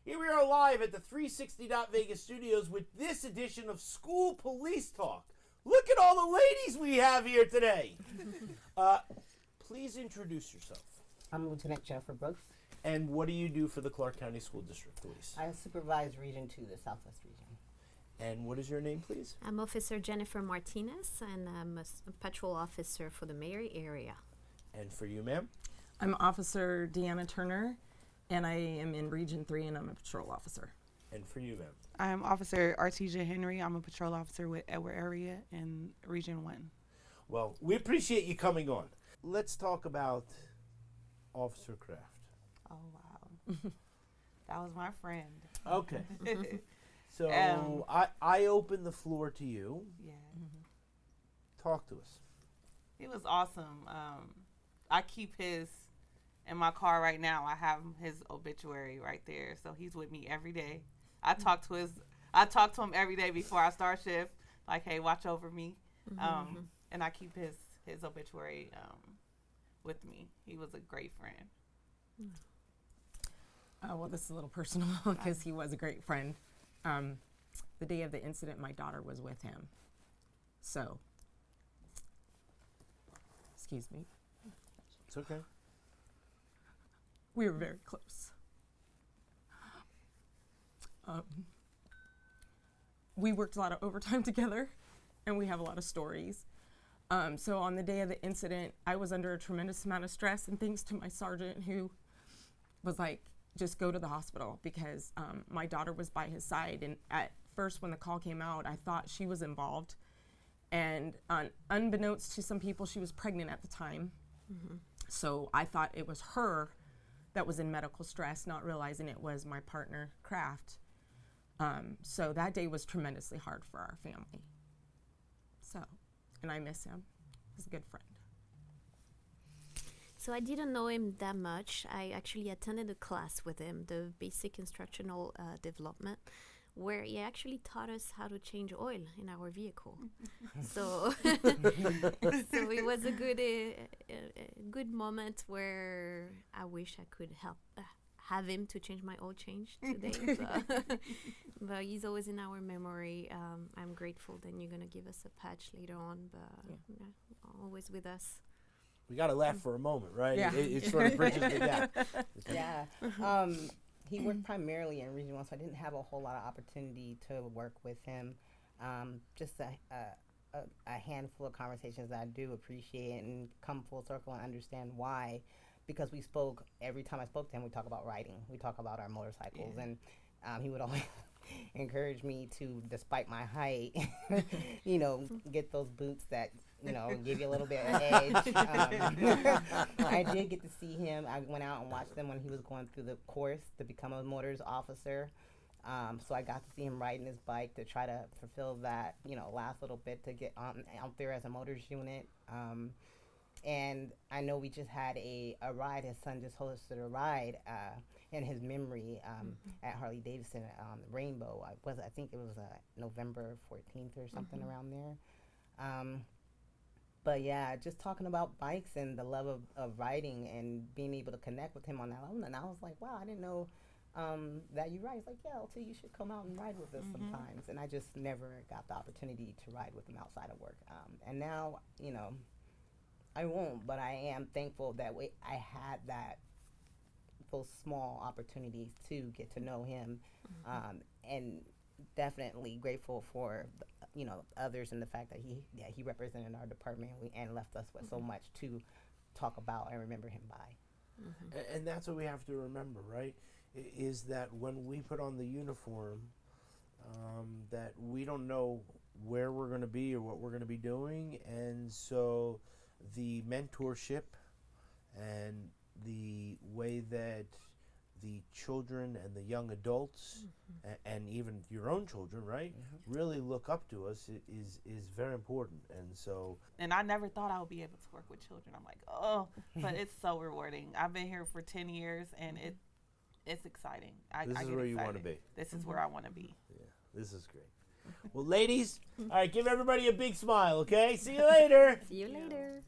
Here we are live at the 360 Vegas studios with this edition of School Police Talk. Look at all the ladies we have here today. Please introduce yourself. I'm Lieutenant Jennifer Brooks. And what do you do for the Clark County School District Police? I supervise Region 2, the Southwest region. And what is your name, please? I'm Officer Jennifer Martinez, and I'm a patrol officer for the Mary area. And for you, ma'am? I'm Officer Deanna Turner, and I am in Region 3, and I'm a patrol officer. And for you, ma'am? I'm Officer Artesia Henry. I'm a patrol officer with Edward Area in Region 1. Well, we appreciate you coming on. Let's talk about Officer Kraft. Oh, wow. That was my friend. Okay. So I open the floor to you. Yeah. Talk to us. It was awesome. I keep his in my car right now. I have his obituary right there. So he's with me every day. I talk to him every day before I start shift. Like, hey, watch over me. And I keep his obituary with me. He was a great friend. Well, this is a little personal because he was a great friend. The day of the incident, my daughter was with him. So, excuse me. It's okay. We were very close. We worked a lot of overtime together, and we have a lot of stories. So on the day of the incident, I was under a tremendous amount of stress, and thanks to my sergeant who was like, just go to the hospital, because my daughter was by his side. And at first when the call came out, I thought she was involved. And unbeknownst to some people, she was pregnant at the time. So I thought it was her that was in medical stress, not realizing it was my partner, Kraft. So that day was tremendously hard for our family. So, and I miss him. He's a good friend. So I didn't know him that much. I actually attended a class with him, the basic instructional development, where he actually taught us how to change oil in our vehicle. So it was a good moment where I wish I could have him to change my oil change today. But he's always in our memory. I'm grateful that you're going to give us a patch later on, but always with us. We got to laugh for a moment, right? Yeah. It sort of bridges the gap. Yeah. He worked primarily in Region 1, so I didn't have a whole lot of opportunity to work with him. Just a handful of conversations that I do appreciate and come full circle and understand why. Because we spoke, every time I spoke to him, we talk about riding. We talk about our motorcycles. Yeah. And he would always encourage me to, despite my height, get those boots that, give you a little bit of edge. I did get to see him. I went out and watched him when he was going through the course to become a motors officer. So I got to see him riding his bike to try to fulfill that, last little bit to get out there as a motors unit. And I know we just had a ride. His son just hosted a ride in his memory at Harley Davidson Rainbow. I think it was November 14th or something around there. But yeah, just talking about bikes and the love of riding and being able to connect with him on that level. And I was like, wow, I didn't know that you ride. He's like, yeah, LT, you should come out and ride with us sometimes. And I just never got the opportunity to ride with him outside of work. And now, I won't, but I am thankful that I had those small opportunities to get to know him, and definitely grateful for others and the fact that he represented our department and left us with so much to talk about and remember him by. And that's what we have to remember, right? Is that when we put on the uniform, that we don't know where we're going to be or what we're going to be doing, and so the mentorship and the way that the children and the young adults and even your own children, right, really look up to us is very important. And I never thought I would be able to work with children. I'm like, oh, but it's so rewarding. I've been here for 10 years, and it's exciting. This is where you want to be. This is where I want to be. Yeah, this is great. Well, ladies, all right, give everybody a big smile, okay? See you later. See you later.